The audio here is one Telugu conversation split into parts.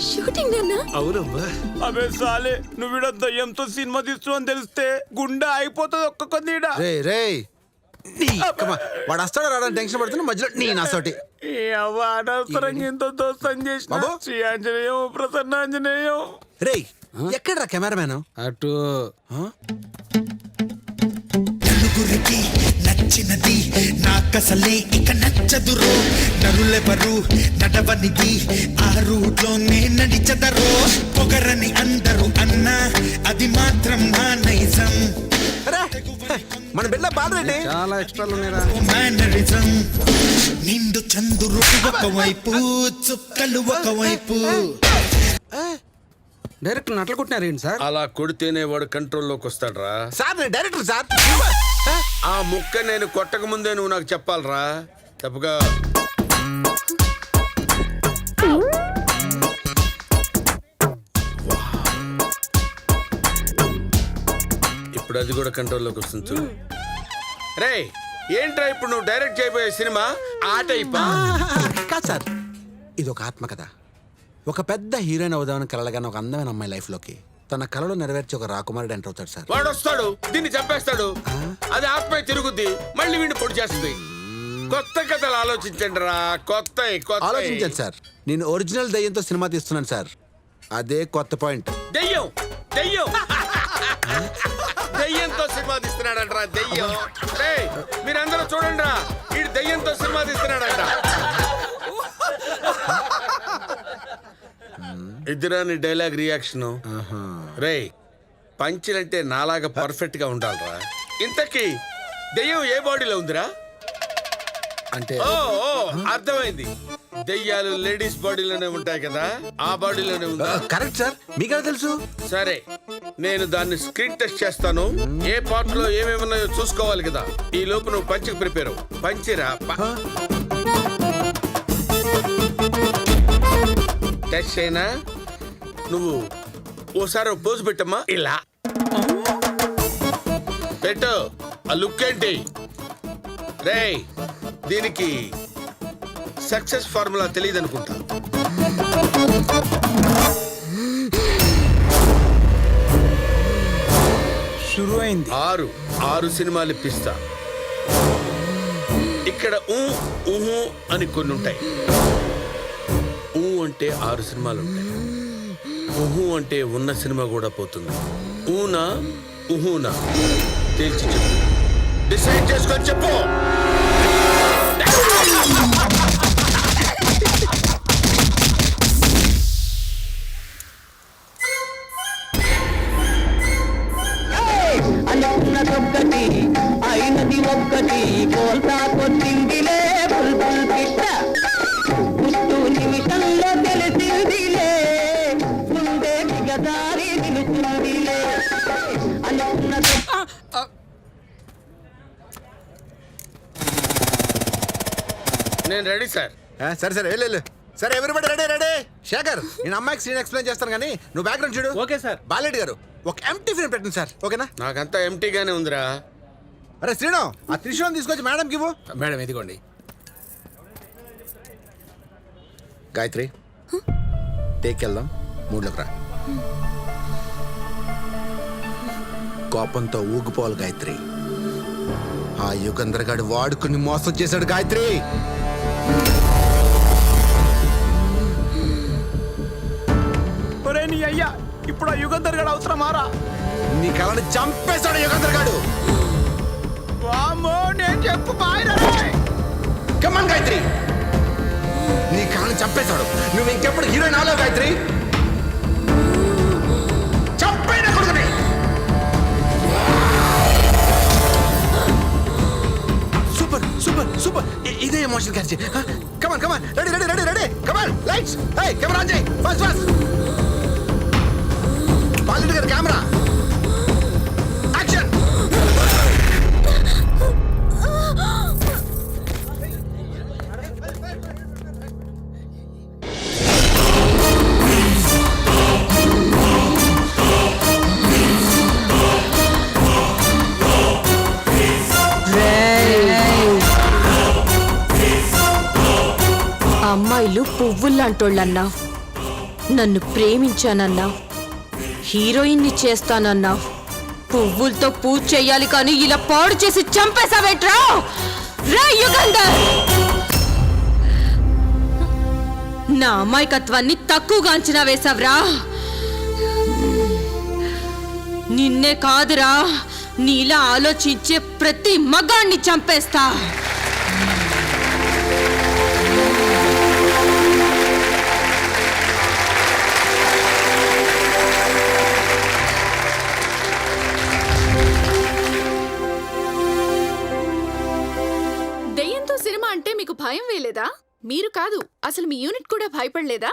షూటింగ్ నాన్న. అవునమ్మా. అబే సాలే నువ్వు ఈడ దయ్యంతో సినిమా తీస్తున్నావు తెలిస్తే గుండె అయిపోతుంది ఒక్క కొద్దిడా. రేయ్ వాడు వస్తాడు రావడానికి టెన్షన్ పడుతున్నా మధ్యలో నీ నాసోటి అనవసరంగా ఎంతో దోస్తం చేసిన బాబు. శ్రీ ఆంజనేయం ప్రసన్నాంజనేయం. రేయ్ ఎక్కడ్రా కెమెరామ్యాన్? అటు నలుగురికి నచ్చినది నాకసలే ఇక నచ్చదురో. నరులెవరు నడవనిది ఆ రూట్లోనే నడిచదరో. పొగరని అందరూ అన్నా అది మాత్రం నా నైజం. మన బిడ్డ బాలరెడ్డి చాలా ఎక్స్ట్రాలు ఉన్నారా? మేనరిజం. నిండు చంద్రుడు ఒకవైపు చుక్కలు ఒకవైపు. డైరెక్ట్ నట్లు కొట్టినారేంటి సార్? అలా కొడితేనే వాడు కంట్రోల్లోకి వస్తాడ్రా. సార్ నేను డైరెక్టర్ సార్. ఆ ముక్క నేను కొట్టక ముందే నువ్వు నాకు చెప్పాలరా. తప్పుగా ఇప్పుడు అది కూడా కంట్రోల్లోకి వస్తుంది చూడు. రే ఏంట్రా ఇప్పుడు నువ్వు డైరెక్ట్ చేయబోయే సినిమా ఆట అయిపో. కాదు సార్, ఇది ఒక ఆత్మకథ. ఒక పెద్ద హీరోయిన్ అవుదామని కలలుగానే ఒక అందమైన అమ్మాయి లైఫ్ లోకి తన కళలో నెరవేర్చి ఒక రాకుమారుడు ఎంటర్ అవుతాడు సార్. వాడు వస్తాడు, దీన్ని చంపేస్తాడు, అది ఆత్మ తిరుగుద్ది, మళ్ళీ వీడిని పొడి చేస్తుంది. కొత్త కథలు ఆలోచించండి రా. కొత్త ఆలోచించాను సార్. నేను ఒరిజినల్ దయ్యంతో సినిమా తీస్తున్నాను సార్. అదే కొత్త పాయింట్. దెయ్యం దెయ్యం దెయ్యంతో సినిమా తీస్తున్నాడంట్రా. దెయ్యం. రేయ్ మీరందరూ చూడండి రా, వీడు దెయ్యంతో సినిమా తీస్తున్నాడంట. ఇద్దరాని డైలాగ్ రియాక్షన్. రేయ్ పంచులంటే నాలాగా పర్ఫెక్ట్ గా ఉండాలిరా. ఇంతకీ దెయ్యం ఏ బాడీలో ఉందిరా? అంటే ఓ అర్థమైంది. దెయ్యాలు లేడీస్ బాడీలోనే ఉంటాయి కదా, ఆ బాడీలోనే ఉందా? కరెక్ట్ సార్, మీకెలా తెలుసు? సరే నేను దాన్ని స్క్రీన్ టెస్ట్ చేస్తాను. ఏ పార్ట్ లో ఏమేమి ఉన్నాయో చూసుకోవాలి కదా. ఈ లోపు నువ్వు పంచికి ప్రిపేర్ అవ్వు. పంచిరా. టెస్ట్ అయినా నువ్వు ఓసారి పోజు పెట్టమ్మా. ఇలా పెట్టు. ఆ లుక్ ఏంటి? రేయ్ దీనికి సక్సెస్ ఫార్ములా తెలియదు అనుకుంటా. షురు అయింది. 6 సినిమాలు ఇప్పిస్తా. ఇక్కడ ఊహు అని కొన్ని ఉంటాయి. ఊ అంటే 6 సినిమాలు ఉంటాయి. ఊహు అంటే ఉన్న సినిమా కూడా పోతుంది. ఊనా ఊహునా తేల్చి చెప్పు. డిసైడ్ చేసుకొని చెప్పు. అనుకున్నదొక్కటి అయినది ఒక్కటి కోల్తా కొట్టిందిలే బుల్బుల్ పిట్ట. పుట్టు నిమిషంలో తెలిసిందిలే ముందే దిగదారి నిలుచుందిలే. అనుకున్నది నేను రెడీ సార్. సరే సరే వెళ్ళు. సరే ఎవరిబడి రెడీ రెడీ. శేఖర్ నేను అమ్మాయికి సీన్ ఎక్స్ప్లెయిన్ చేస్తాను కానీ నువ్వు బ్యాక్గ్రౌండ్ చూడు. Okay sir. బాలరెడ్డి గారు ఒక ఎంటీ ఫిల్మ్ పెట్టండి సార్. ఓకేనా? నాకంతా ఎంటీగానే ఉందిరా. అరే శ్రీను ఆ త్రిశూలం తీసుకొచ్చి మేడంకి ఇవ్వు. మేడం ఇదిగోండి. గాయత్రి టేక్ వెళ్దాం. మూడ్లోకి రా. కోపంతో ఊగిపోవాలి గాయత్రి. ఆ యుగంధర్ గాడు వాడుకుని మోసం చేశాడు గాయత్రి. ఒరే నీ అయ్యా ఇప్పుడు ఆ యుగంధర్ గడు అవసరమారా? నీ కళని చంపేశాడు యుగంధర్ గాడు. వామ్మో నేను చెప్పు బాయ్రా. కమాన్ గాయత్రి, నీ కళని చంపేశాడు. నువ్వు ఇంకెప్పుడు హీరోయిన్ ఆలో గాయత్రి. చంపైన కొడుకుని. Super super super. ఇదే emotion catch. Come on come on. Ready ready ready ready. Come on lights. Hey camera on చేయి. Fast fast. బాలరెడ్డి గారు కెమెరా యాక్షన్. అమ్మాయిలు పువ్వుల్లాంటోళ్ళన్నా నన్ను ప్రేమించానన్నావు, హీరోయిన్ని చేస్తానన్నావు, పువ్వులతో పూజ చెయ్యాలి కానీ ఇలా పాడు చేసి చంపేశావేట్రా రే యుగంధర్! నా అమాయకత్వాన్ని తక్కువగా అంచనా వేశావ్రా. నిన్నే కాదురా, నీలా ఆలోచించే ప్రతి మగాణ్ణి చంపేస్తా. దెయ్యంతో సినిమా అంటే మీకు భయం వేలేదా? మీరు కాదు, అసలు మీ యూనిట్ కూడా భయపడలేదా?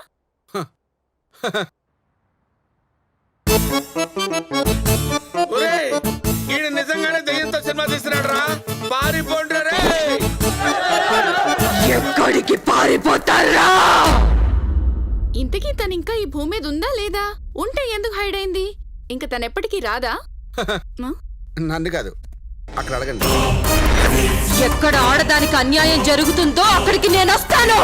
ఒరేయ్, ఈయన నిజంగానే దెయ్యంతో సినిమా తీస్తున్నాడు రా. పారిపోండి రే. ఎక్కడికి పారిపోతారా? ఇంతకీ తను ఇంకా ఈ భూమి మీద ఉందా లేదా? ఉంటే ఎందుకు హైడ్ అయింది? ఇంకా తనెప్పటికీ రాదా? నన్ను కాదు, అక్కడ అడగండి. ఎక్కడ ఆడదానికి అన్యాయం జరుగుతుందో అక్కడికి నేను వస్తాను.